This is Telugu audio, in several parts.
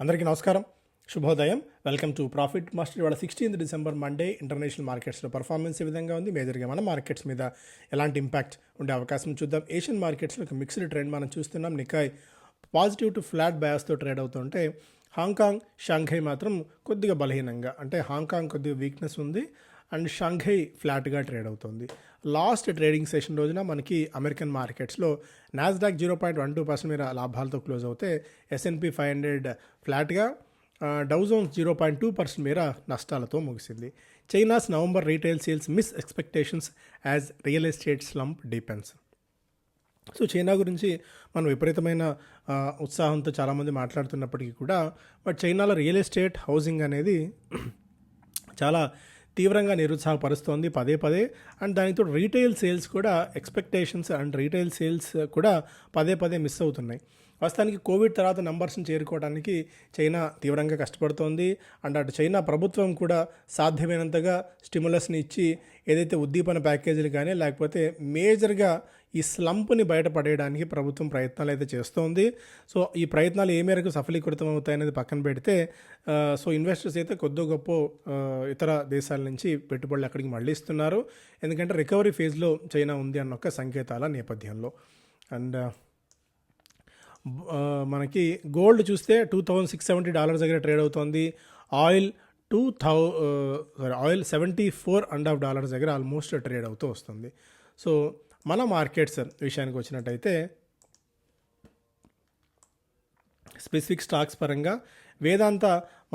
అందరికీ నమస్కారం, శుభోదయం. Welcome to profit master. ఇవాళ 16th డిసెంబర్ మండే ఇంటర్నేషనల్ మార్కెట్స్లో పర్ఫార్మెన్స్ ఏ విధంగా ఉంది, మేజర్గా మన మార్కెట్స్ మీద ఎలాంటి ఇంపాక్ట్ ఉండే అవకాశం చూద్దాం. ఏషియన్ మార్కెట్స్లో ఒక మిక్స్డ్ ట్రెండ్ మనం చూస్తున్నాం. నికాయ్ పాజిటివ్ టు ఫ్లాట్ బయాస్తో ట్రేడ్ అవుతుంటే హాంకాంగ్, షాంఘై మాత్రం కొద్దిగా బలహీనంగా, అంటే హాంకాంగ్ కొద్దిగా వీక్నెస్ ఉంది అండ్ షాంఘై ఫ్లాట్గా ట్రేడ్ అవుతుంది. లాస్ట్ ట్రేడింగ్ సెషన్ రోజున మనకి అమెరికన్ మార్కెట్స్లో నాస్డాక్ 0.12% మేర లాభాలతో క్లోజ్ అవుతే S&P 500 ఫ్లాట్గా, డౌ జోన్స్ 0.2% మేర నష్టాలతో ముగిసింది. China's November retail sales miss expectations as real estate slump deepens. So China గురించి మనం విపరీతమైన ఉత్సాహంతో చాలామంది మాట్లాడుతున్నప్పటికీ కూడా బట్ చైనాలో రియల్ ఎస్టేట్, హౌసింగ్ అనేది చాలా తీవ్రంగా నిరుత్సాహపరుస్తోంది పదే పదే. అండ్ దానితో రీటైల్ సేల్స్ కూడా, ఎక్స్పెక్టేషన్స్ అండ్ రీటైల్ సేల్స్ కూడా పదే పదే మిస్ అవుతున్నాయి. వాస్తవానికి కోవిడ్ తర్వాత నంబర్స్ని చేరుకోవడానికి చైనా తీవ్రంగా కష్టపడుతోంది. అండ్ అటు చైనా ప్రభుత్వం కూడా సాధ్యమైనంతగా స్టిమ్యులస్ని ఇచ్చి ఏదైతే ఉద్దీపన ప్యాకేజీలు కానీ లేకపోతే మేజర్గా ఈ స్లంప్ని బయటపడేయడానికి ప్రభుత్వం ప్రయత్నాలు అయితే చేస్తోంది. సో ఈ ప్రయత్నాలు ఏ మేరకు సఫలీకృతం అవుతాయనేది పక్కన పెడితే సో ఇన్వెస్టర్స్ అయితే కొద్ది గొప్ప ఇతర దేశాల నుంచి పెట్టుబడులు అక్కడికి మళ్ళిస్తున్నారు. ఎందుకంటే రికవరీ ఫేజ్లో చైనా ఉంది అన్న ఒక సంకేతాల నేపథ్యంలో. అండ్ మనకి గోల్డ్ చూస్తే $2,670 దగ్గర ట్రేడ్ అవుతోంది. ఆయిల్ ఆయిల్ $74.5 దగ్గర ఆల్మోస్ట్ ట్రేడ్ అవుతూ వస్తుంది. సో మన మార్కెట్స్ విషయానికి వచ్చినట్టయితే స్పెసిఫిక్ స్టాక్స్ పరంగా వేదాంత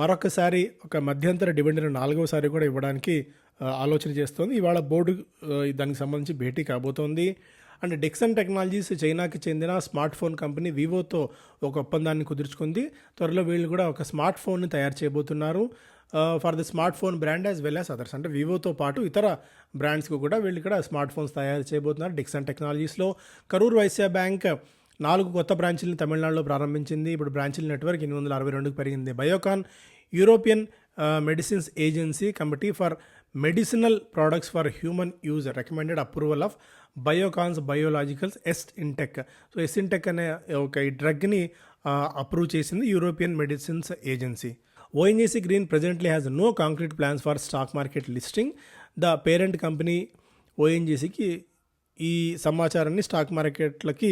మరొకసారి ఒక మధ్యంతర డివిడెండ్ 4వసారి కూడా ఇవ్వడానికి ఆలోచన చేస్తోంది. ఇవాళ బోర్డు దానికి సంబంధించి భేటీ కాబోతోంది. అండ్ డిక్సన్ టెక్నాలజీస్ చైనాకి చెందిన స్మార్ట్ ఫోన్ కంపెనీ వివోతో ఒక ఒప్పందాన్ని కుదుర్చుకుంది. త్వరలో వీళ్ళు కూడా ఒక స్మార్ట్ ఫోన్ని తయారు చేయబోతున్నారు for the smart phone brand as well as others. అంటే వివోతో పాటు ఇతర బ్రాండ్స్కి కూడా వీళ్ళు ఇక్కడ స్మార్ట్ ఫోన్స్ తయారు చేయబోతున్నారు డిక్సన్ టెక్నాలజీస్లో. కరూర్ వైశ్య బ్యాంక్ 4 కొత్త బ్రాంచీలను తమిళనాడులో ప్రారంభించింది. ఇప్పుడు బ్రాంచీల నెట్వర్క్ 862కి పెరిగింది. Biocon European medicines agency committee for medicinal products for human use recommended approval of Biocon's biologicals Yesintek. So Yesintek అనే ఒక ఈ డ్రగ్ని అప్రూవ్ చేసింది European medicines agency. ONGC Green presently has no concrete plans for stock market listing. The parent company ఓఎన్జీసీకి ఈ సమాచారాన్ని స్టాక్ మార్కెట్లకి,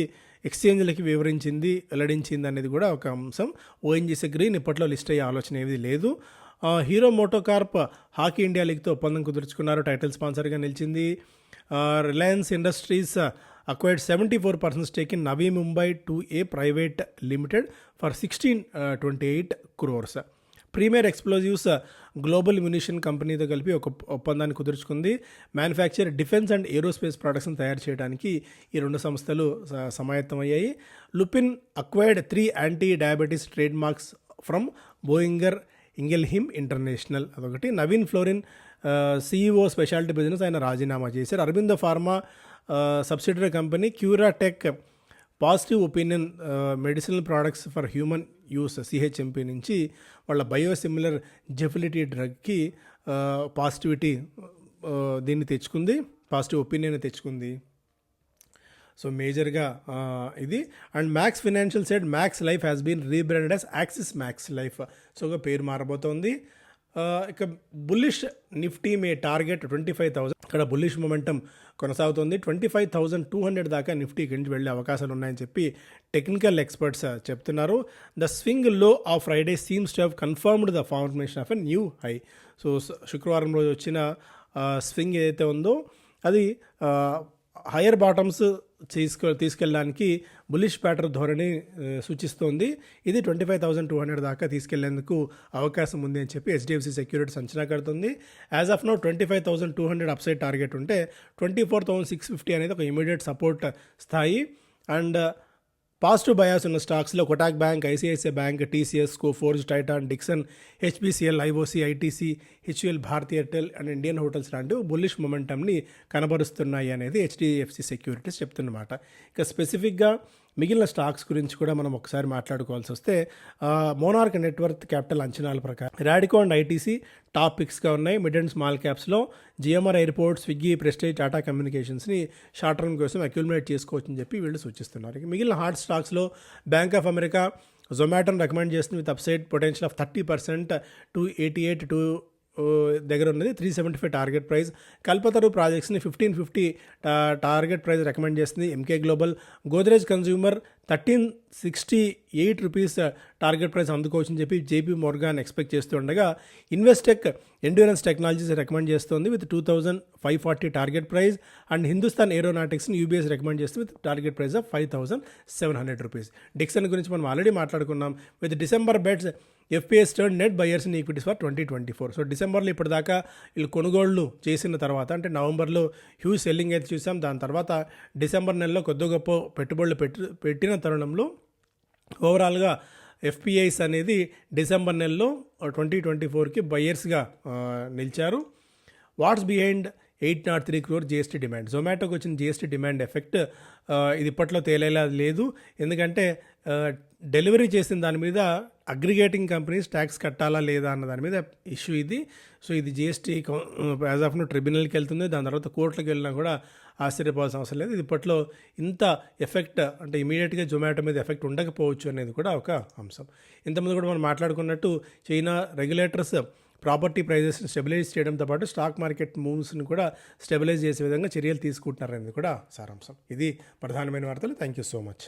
ఎక్స్చేంజ్లకి వెల్లడించింది అనేది కూడా ఒక అంశం. ఓఎన్జీసీ గ్రీన్ ఇప్పట్లో లిస్ట్ అయ్యే ఆలోచన ఏది లేదు. హీరో మోటోకార్ప్ హాకీ ఇండియా లీగ్తో ఒప్పందం కుదుర్చుకున్నారు, టైటిల్ స్పాన్సర్గా నిలిచింది. Reliance industries acquired 74% stake in Navi Mumbai 2A Private Limited for 1628 crores. Premier Explosives Global Munition కంపెనీతో కలిపి ఒక ఒప్పందాన్ని కుదుర్చుకుంది. మ్యానుఫ్యాక్చర్, డిఫెన్స్ అండ్ ఏరోస్పేస్ ప్రొడక్ట్స్ని తయారు చేయడానికి ఈ 2 సంస్థలు సమాయత్తమయ్యాయి. Lupin acquired 3 anti diabetes trade marks from Boehringer Ingelheim international. అదొకటి. Navin Fluorine CEO speciality business ఆయన రాజీనామా చేశారు. Aurobindo Pharma subsidiary company Curateq positive opinion medicinal products for human use CHMP నుంచి వాళ్ళ బయోసిమిలర్ జెఫిలిటీ డ్రగ్కి పాజిటివిటీ దీన్ని తెచ్చుకుంది, పాజిటివ్ ఒపీనియన్ తెచ్చుకుంది. సో మేజర్గా ఇది. And Max Financial side Max Life has been rebranded as Axis Max Life. So పేరు మారబోతోంది. ఇక బుల్లిష్ నిఫ్టీ మే టార్గెట్ 25,000. ఇక్కడ బుల్లిష్ మొమెంటం కొనసాగుతుంది. 25,200 దాకా నిఫ్టీ కింద వెళ్ళే అవకాశాలు ఉన్నాయని చెప్పి టెక్నికల్ ఎక్స్పర్ట్స్ చెప్తున్నారు. ద స్వింగ్ లో of Friday seems to have confirmed the formation of a new high. So శుక్రవారం రోజు వచ్చిన స్వింగ్ ఏదైతే ఉందో అది హయ్యర్ బాటమ్స్ తీసుకెళ్ళడానికి బులిష్ ప్యాటర్న్ ధోరణి సూచిస్తోంది. ఇది 25,200 దాకా తీసుకెళ్లేందుకు అవకాశం ఉంది అని చెప్పి HDFC సెక్యూరిటీస్ అంచనా కడుతుంది. As of now 25,200 upside target ఉంటే 24,650 అనేది ఒక ఇమీడియట్ సపోర్ట్ స్థాయి. అండ్ పాజిటివ్ బయాస్ ఉన్న స్టాక్స్లో Kotak bank, ICICI bank, TCS, Coforge, Titan, Dixon, HPCL, IOC, ITC, HUL, Bharti Airtel and Indian Hotels లాంటివి బుల్లిష్ మొమెంటమ్ని కనబరుస్తున్నాయి అనేది HDFC సెక్యూరిటీస్ చెప్తున్నమాట. ఇక స్పెసిఫిక్గా మిగిలిన స్టాక్స్ గురించి కూడా మనం ఒకసారి మాట్లాడుకోవాల్సి వస్తే మోనార్క్ నెట్వర్త్ క్యాపిటల్ అంచనాల ప్రకారం రాడికో అండ్ ఐటీసీ టాప్ పిక్స్గా ఉన్నాయి. మిడ్ అండ్ స్మాల్ క్యాప్స్లో GMR airport, Swiggy, Prestige, Tata కమ్యూనికేషన్స్ని షార్ట్ టర్మ్ కోసం అక్యుములేట్ చేసుకోవచ్చని చెప్పి వీళ్ళు సూచిస్తున్నారు. మిగిలిన హాట్ స్టాక్స్లో బ్యాంక్ ఆఫ్ అమెరికా, జొమాటోని రికమెండ్ చేస్తుంది విత్ అప్సైడ్ పొటెన్షియల్ ఆఫ్ 30% 288 దగ్గర ఉన్నది 375 టార్గెట్ ప్రైస్. కల్పతరు ప్రాజెక్ట్స్ని 1550 టార్గెట్ ప్రైస్ రికమెండ్ చేస్తుంది Emkay Global. Godrej Consumer 1368 rupees target price అందుకోవచ్చని చెప్పి జేపీ మోర్గాన్ ఎక్స్పెక్ట్ చేస్తూ ఉండగా, ఇన్వెస్టెక్ ఎండ్యూరెన్స్ టెక్నాలజీస్ రికమెండ్ చేస్తుంది with 2540 target price. And Hindustan ఏరోనాటిక్స్ని యూబీఎస్ రికమెండ్ చేస్తుంది with target price of 5700 rupees. Dixon గురించి మనం ఆల్రెడీ మాట్లాడుకున్నాం. With December bets FPIs turn net buyers in equities for 2024. So డిసెంబర్లో ఇప్పటిదాకా వీళ్ళు కొనుగోళ్లు చేసిన తర్వాత, అంటే నవంబర్లో హ్యూజ్ సెల్లింగ్ అయితే చూసాం. దాని తర్వాత డిసెంబర్ నెలలో కొద్ది గొప్ప పెట్టుబడులు పెట్టిన తరుణంలో ఓవరాల్గా ఎఫ్పిఐస్ అనేది డిసెంబర్ నెలలో 2024కి బయర్స్గా నిలిచారు. What's behind 803 crore GST demand? జొమాటోకి వచ్చిన జిఎస్టీ డిమాండ్ ఎఫెక్ట్ ఇది ఇప్పట్లో తేలేలా లేదు. ఎందుకంటే డెలివరీ చేసిన దాని మీద అగ్రిగేటింగ్ కంపెనీస్ ట్యాక్స్ కట్టాలా లేదా అన్న దాని మీద ఇష్యూ ఇది. సో ఇది జిఎస్టీ యాజ్ ఆఫ్ నో ట్రిబ్యునల్కి వెళ్తుంది. దాని తర్వాత కోర్టులకు వెళ్ళినా కూడా ఆశ్చర్యపోవాల్సిన అవసరం లేదు. ఇది ఇప్పట్లో ఇంత ఎఫెక్ట్, అంటే ఇమీడియట్గా జొమాటో మీద ఎఫెక్ట్ ఉండకపోవచ్చు అనేది కూడా ఒక అంశం. ఇంతకుముందు కూడా మనం మాట్లాడుకున్నట్టు చైనా రెగ్యులేటర్స్ ప్రాపర్టీ ప్రైజెస్ని స్టెబిలైజ్ చేయడంతో పాటు స్టాక్ మార్కెట్ మూవ్స్ని కూడా స్టెబిలైజ్ చేసే విధంగా చర్యలు తీసుకుంటున్నారనేది కూడా సారాంశం. ఇది ప్రధానమైన వార్తలు. Thank you so much.